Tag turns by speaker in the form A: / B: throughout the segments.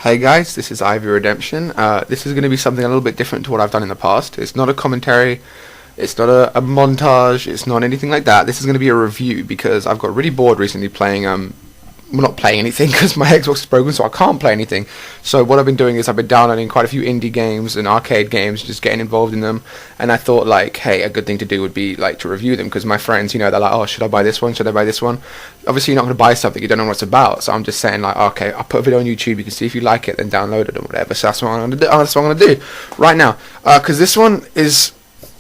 A: Hey guys, this is iVReviews. This is going to be something a little bit different to what I've done in the past. It's not a commentary, it's not a montage, it's not anything like that. This is going to be a review because I've got really bored recently playing, well, not playing anything because my Xbox is broken, so I can't play anything. So what I've been doing is I've been downloading quite a few indie games and arcade games, just getting involved in them. And I thought, like, hey, a good thing to do would be like to review them because my friends, they're like, oh, should I buy this one? Should I buy this one? Obviously, you're not going to buy something you don't know what it's about. So I'm just saying, like, okay, I'll put a video on YouTube. You can see if you like it, then download it or whatever. So that's what I'm going to do. That's what I'm going to do right now because this one is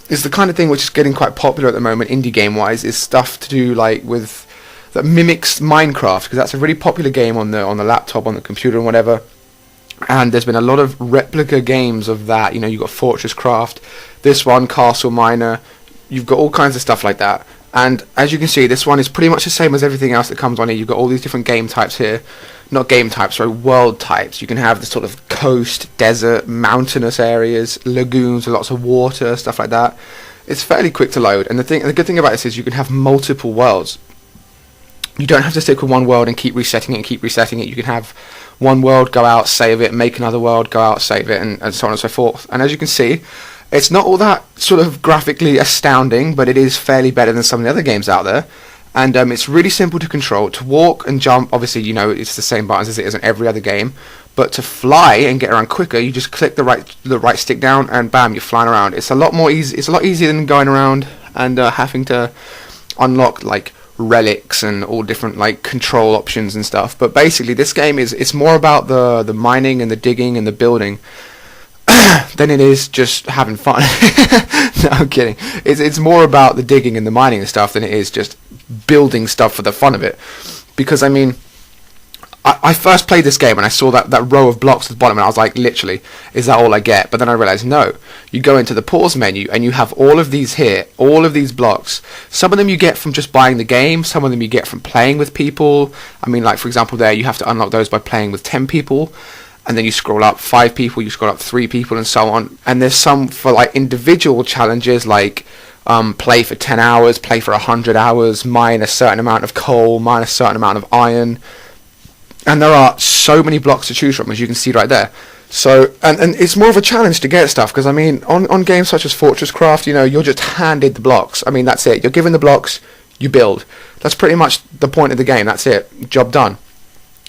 A: the kind of thing which is getting quite popular at the moment, indie game wise. Is stuff to do like with that mimics Minecraft, because that's a really popular game on the laptop, on the computer and whatever. And there's been a lot of replica games of that. You've got Fortress Craft, this one, CastleMiner. You've got all kinds of stuff like that. And as you can see, this one is pretty much the same as everything else that comes on here. You've got all these different game types here. Not game types, sorry, world types. You can have the sort of coast, desert, mountainous areas, lagoons with lots of water, stuff like that. It's fairly quick to load. And the good thing about this is you can have multiple worlds. You don't have to stick with one world and keep resetting it and keep resetting it. You can have one world, go out, save it, make another world, go out, save it, and so on and so forth. And as you can see, it's not all that sort of graphically astounding, but it is fairly better than some of the other games out there. And it's really simple to control. To walk and jump, obviously, it's the same buttons as it is in every other game. But to fly and get around quicker, you just click the right stick down, and bam, you're flying around. It's a lot more easy. It's a lot easier than going around and having to unlock like relics and all different like control options and stuff. But basically this game it's more about the mining and the digging and the building than it is just having fun. No, I'm kidding. It's more about the digging and the mining and stuff than it is just building stuff for the fun of it. Because I first played this game and I saw that row of blocks at the bottom and I was like, literally, is that all I get? But then I realized, no. You go into the pause menu and you have all of these here, all of these blocks. Some of them you get from just buying the game, some of them you get from playing with people. Like for example there, you have to unlock those by playing with 10 people. And then you scroll up 5 people, you scroll up 3 people and so on. And there's some for like individual challenges like play for 10 hours, play for 100 hours, mine a certain amount of coal, mine a certain amount of iron. And there are so many blocks to choose from, as you can see right there. So, and it's more of a challenge to get stuff, because on games such as Fortress Craft, you're just handed the blocks. That's it. You're given the blocks, you build. That's pretty much the point of the game. That's it. Job done.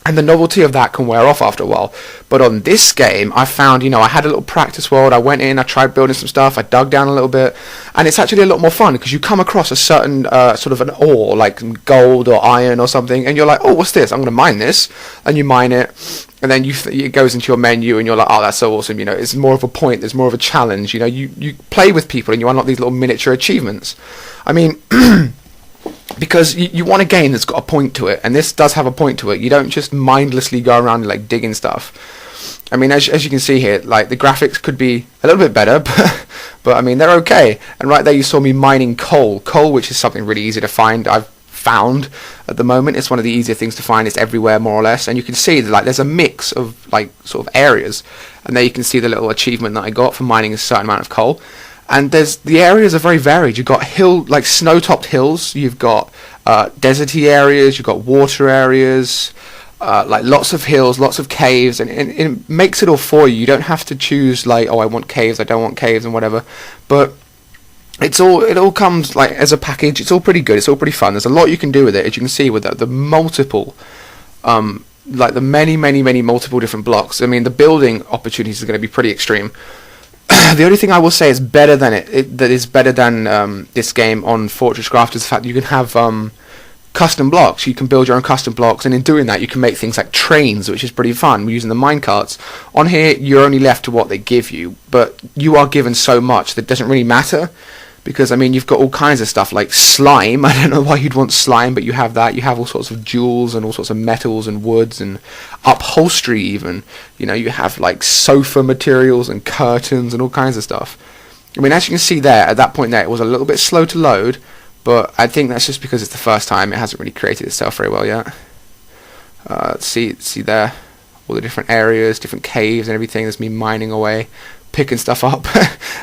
A: And the novelty of that can wear off after a while. But on this game, I found, I had a little practice world. I went in, I tried building some stuff, I dug down a little bit. And it's actually a lot more fun because you come across a certain sort of an ore, like gold or iron or something. And you're like, oh, what's this? I'm going to mine this. And you mine it. And then it goes into your menu and you're like, oh, that's so awesome. It's more of a point. There's more of a challenge. You play with people and you unlock these little miniature achievements. Because you want a game that's got a point to it, and this does have a point to it. You don't just mindlessly go around and like digging stuff. As you can see here, like the graphics could be a little bit better, but they're okay. And right there you saw me mining coal, which is something really easy to find. I've found at the moment it's one of the easier things to find. It's everywhere more or less, and you can see that like there's a mix of like sort of areas, and there you can see the little achievement that I got for mining a certain amount of coal. And the areas are very varied. You've got snow-topped hills. You've got deserty areas. You've got water areas. Like lots of hills, lots of caves, and it makes it all for you. You don't have to choose like, oh, I want caves, I don't want caves, and whatever. But it all comes like as a package. It's all pretty good. It's all pretty fun. There's a lot you can do with it, as you can see with the multiple. Like the many multiple different blocks. The building opportunities are going to be pretty extreme. The only thing I will say is better than that is better than this game on Fortress Craft is the fact that you can have custom blocks. You can build your own custom blocks, and in doing that you can make things like trains, which is pretty fun using the minecarts. On here you're only left to what they give you, but you are given so much that it doesn't really matter, because you've got all kinds of stuff like slime. I don't know why you'd want slime, but you have that. You have all sorts of jewels and all sorts of metals and woods and upholstery even. You have like sofa materials and curtains and all kinds of stuff. As you can see there, at that point there, it was a little bit slow to load, but I think that's just because it's the first time. It hasn't really created itself very well yet. See there, all the different areas, different caves and everything. There's me mining away. picking stuff up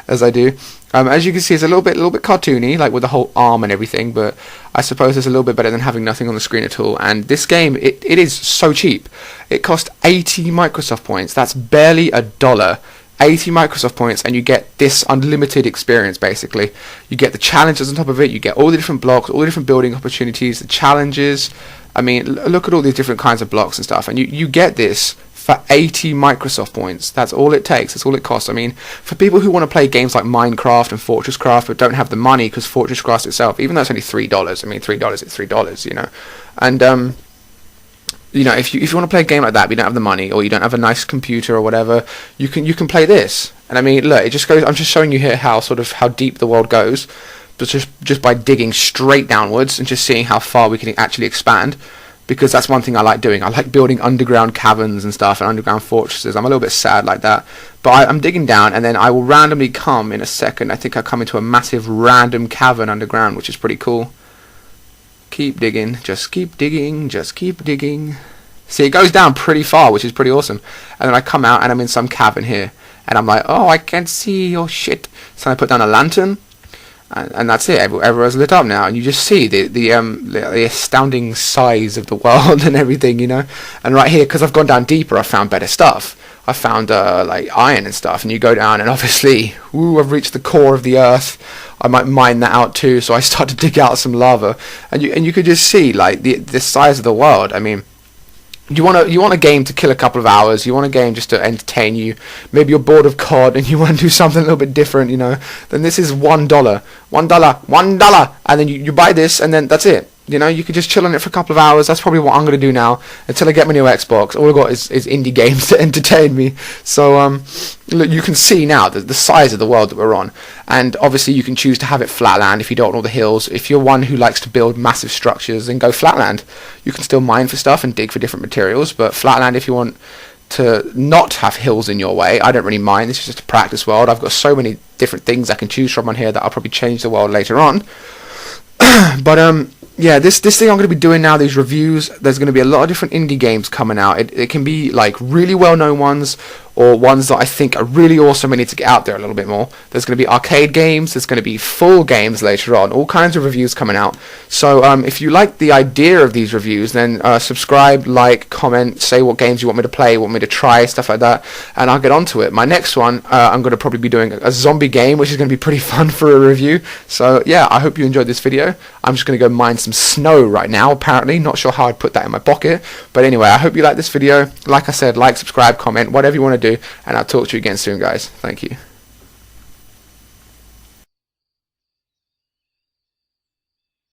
A: as I do. As you can see, it's a little bit cartoony, like with the whole arm and everything, but I suppose it's a little bit better than having nothing on the screen at all. And this game, it is so cheap. It cost 80 Microsoft points. That's barely $1. 80 Microsoft points, and you get this unlimited experience. Basically, you get the challenges on top of it. You get all the different blocks, all the different building opportunities, the challenges. I mean, look at all these different kinds of blocks and stuff, and you get this for 80 Microsoft points. That's all it takes. That's all it costs. I mean, for people who want to play games like Minecraft and Fortress Craft but don't have the money, because Fortress Craft itself, even though it's only $3, I mean, $3 is $3, you know. And you know, if you want to play a game like that, but you don't have the money, or you don't have a nice computer or whatever, you can play this. And I mean, look, it just goes. I'm just showing you here how deep the world goes, but just by digging straight downwards and just seeing how far we can actually expand. Because that's one thing I like doing. I like building underground caverns and stuff and underground fortresses. I'm a little bit sad like that. But I'm digging down, and then I will randomly come in a second. I think I'll come into a massive random cavern underground, which is pretty cool. Keep digging. Just keep digging. Just keep digging. See, it goes down pretty far, which is pretty awesome. And then I come out, and I'm in some cavern here. And I'm like, oh, I can't see. Oh, shit. So I put down a lantern. And that's it. Everywhere's lit up now, and you just see the astounding size of the world and everything, you know. And right here, because I've gone down deeper, I found better stuff. I found like iron and stuff. And you go down, and obviously, woo, I've reached the core of the earth. I might mine that out too. So I start to dig out some lava, and you could just see like the size of the world. I mean, you want a game to kill a couple of hours. You want a game just to entertain you. Maybe you're bored of COD and you want to do something a little bit different, you know. Then this is $1, $1, and then you buy this, and then that's it. You know, you could just chill on it for a couple of hours. That's probably what I'm going to do now until I get my new Xbox. All I've got is indie games to entertain me. So, look, you can see now the size of the world that we're on. And obviously you can choose to have it flatland if you don't want all the hills. If you're one who likes to build massive structures, then go flatland. You can still mine for stuff and dig for different materials, but flatland if you want to not have hills in your way. I don't really mind. This is just a practice world. I've got so many different things I can choose from on here that I'll probably change the world later on. But yeah, this thing I'm going to be doing now, these reviews, there's going to be a lot of different indie games coming out. It can be like really well-known ones, or ones that I think are really awesome and need to get out there a little bit more. There's going to be arcade games, there's going to be full games later on, all kinds of reviews coming out. So if you like the idea of these reviews, then subscribe, like, comment, say what games you want me to play, want me to try, stuff like that, and I'll get onto it. My next one, I'm going to probably be doing a zombie game, which is going to be pretty fun for a review. So yeah, I hope you enjoyed this video. I'm just going to go mine some snow right now, apparently. Not sure how I'd put that in my pocket. But anyway, I hope you like this video. Like I said, like, subscribe, comment, whatever you want to do, and I'll talk to you again soon, guys. Thank you.